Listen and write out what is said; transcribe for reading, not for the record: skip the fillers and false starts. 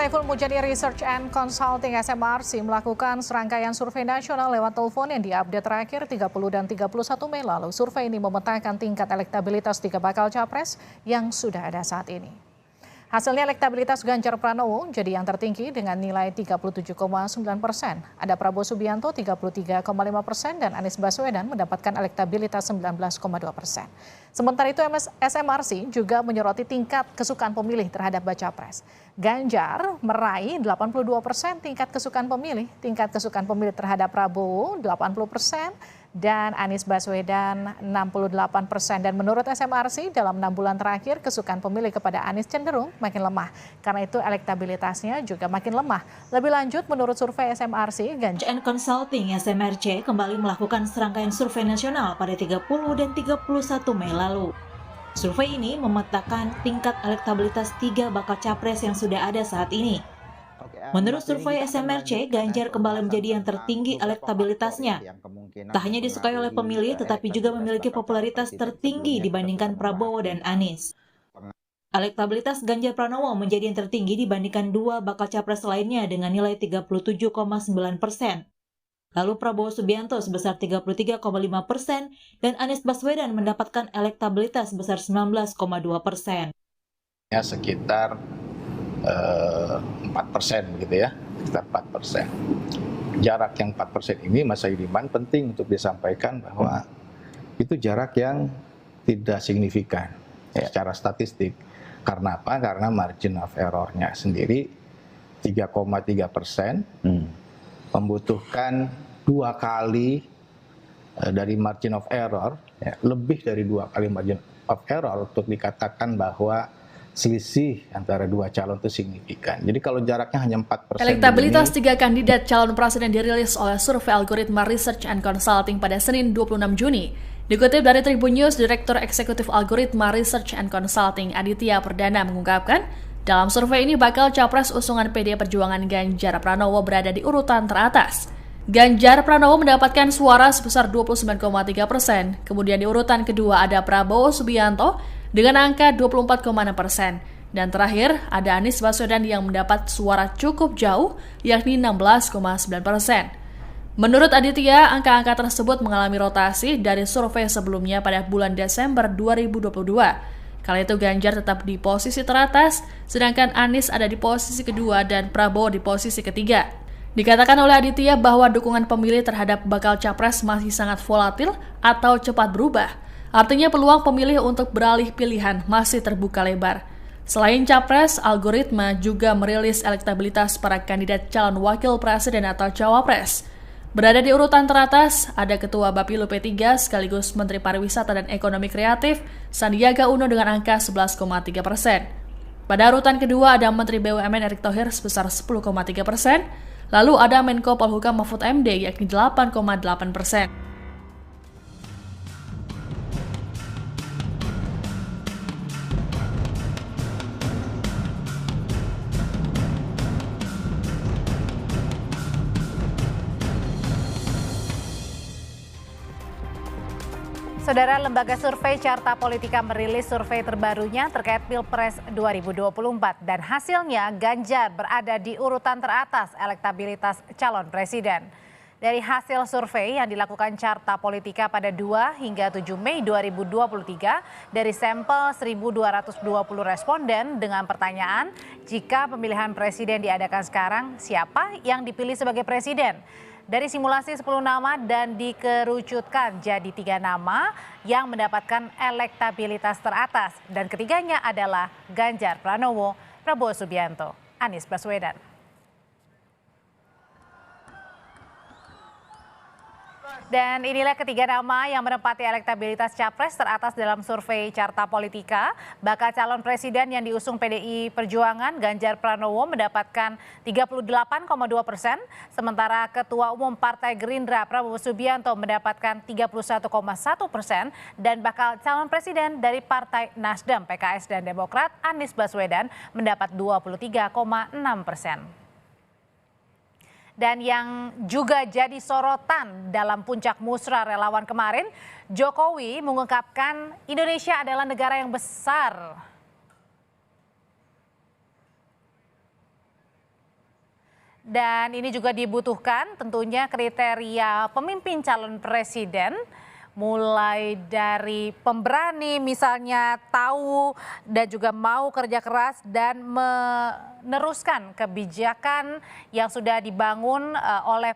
Saiful Mujani Research and Consulting SMRC melakukan serangkaian survei nasional lewat telepon yang diupdate terakhir 30 dan 31 Mei lalu. Survei ini memetakan tingkat elektabilitas 3 bakal capres yang sudah ada saat ini. Hasilnya elektabilitas Ganjar Pranowo jadi yang tertinggi dengan nilai 37,9%. Ada Prabowo Subianto 33,5% dan Anies Baswedan mendapatkan elektabilitas 19,2%. Sementara itu SMRC juga menyoroti tingkat kesukaan pemilih terhadap baca pres. Ganjar meraih 82% tingkat kesukaan pemilih terhadap Prabowo 80%, dan Anies Baswedan 68%. Dan menurut SMRC dalam 6 bulan terakhir kesukaan pemilih kepada Anies cenderung makin lemah. Karena itu elektabilitasnya juga makin lemah. Lebih lanjut menurut survei SMRC, Ganjar and Consulting SMRC kembali melakukan serangkaian survei nasional pada 30 dan 31 Mei lalu. Survei ini memetakan tingkat elektabilitas 3 bakal capres yang sudah ada saat ini. Menurut survei SMRC, Ganjar kembali menjadi yang tertinggi elektabilitasnya. Tak hanya disukai oleh pemilih, tetapi juga memiliki popularitas tertinggi dibandingkan Prabowo dan Anies. Elektabilitas Ganjar Pranowo menjadi yang tertinggi dibandingkan 2 bakal capres lainnya dengan nilai 37,9%. Lalu Prabowo Subianto sebesar 33,5% dan Anies Baswedan mendapatkan elektabilitas sebesar 19,2%. Ya, sekitar 4% begitu ya, sekitar 4%. Jarak yang 4% ini, Mas Saidiman, penting untuk disampaikan bahwa itu jarak yang tidak signifikan secara statistik. Karena apa? Karena margin of error-nya sendiri 3,3%, membutuhkan 2 kali dari margin of error, lebih dari 2 kali margin of error untuk dikatakan bahwa selisih antara 2 calon itu signifikan. Jadi kalau jaraknya hanya 4%. Elektabilitas 3 kandidat calon presiden dirilis oleh survei algoritma Research and Consulting pada Senin 26 Juni. Dikutip dari Tribun News, Direktur Eksekutif Algoritma Research and Consulting Aditya Perdana mengungkapkan, dalam survei ini bakal capres usungan PD Perjuangan Ganjar Pranowo berada di urutan teratas. Ganjar Pranowo mendapatkan suara sebesar 29,3%, kemudian di urutan kedua ada Prabowo Subianto dengan angka 24,6%. Dan terakhir, ada Anies Baswedan yang mendapat suara cukup jauh, yakni 16,9%. Menurut Aditya, angka-angka tersebut mengalami rotasi dari survei sebelumnya pada bulan Desember 2022. Kala itu Ganjar tetap di posisi teratas, sedangkan Anies ada di posisi kedua dan Prabowo di posisi ketiga. Dikatakan oleh Aditya bahwa dukungan pemilih terhadap bakal capres masih sangat volatil atau cepat berubah. Artinya peluang pemilih untuk beralih pilihan masih terbuka lebar. Selain capres, algoritma juga merilis elektabilitas para kandidat calon wakil presiden atau cawapres. Berada di urutan teratas, ada Ketua Bapilu P3 sekaligus Menteri Pariwisata dan Ekonomi Kreatif, Sandiaga Uno dengan angka 11,3%. Pada urutan kedua ada Menteri BUMN Erick Thohir sebesar 10,3%, lalu ada Menko Polhukam Mahfud MD yakni 8,8%. Saudara, Lembaga Survei Carta Politika merilis survei terbarunya terkait Pilpres 2024 dan hasilnya Ganjar berada di urutan teratas elektabilitas calon presiden. Dari hasil survei yang dilakukan Carta Politika pada 2 hingga 7 Mei 2023 dari sampel 1.220 responden dengan pertanyaan, jika pemilihan presiden diadakan sekarang, siapa yang dipilih sebagai presiden? Dari simulasi 10 nama dan dikerucutkan jadi 3 nama yang mendapatkan elektabilitas teratas. Dan ketiganya adalah Ganjar Pranowo, Prabowo Subianto, Anies Baswedan. Dan inilah ketiga nama yang menempati elektabilitas capres teratas dalam survei Carta Politika. Bakal calon presiden yang diusung PDI Perjuangan, Ganjar Pranowo mendapatkan 38,2%, sementara Ketua Umum Partai Gerindra Prabowo Subianto mendapatkan 31,1%, dan bakal calon presiden dari Partai Nasdem, PKS, dan Demokrat Anies Baswedan mendapat 23,6%. Dan yang juga jadi sorotan dalam puncak musra relawan kemarin, Jokowi mengungkapkan Indonesia adalah negara yang besar. Dan ini juga dibutuhkan tentunya kriteria pemimpin calon presiden, mulai dari pemberani misalnya, tahu dan juga mau kerja keras dan meneruskan kebijakan yang sudah dibangun oleh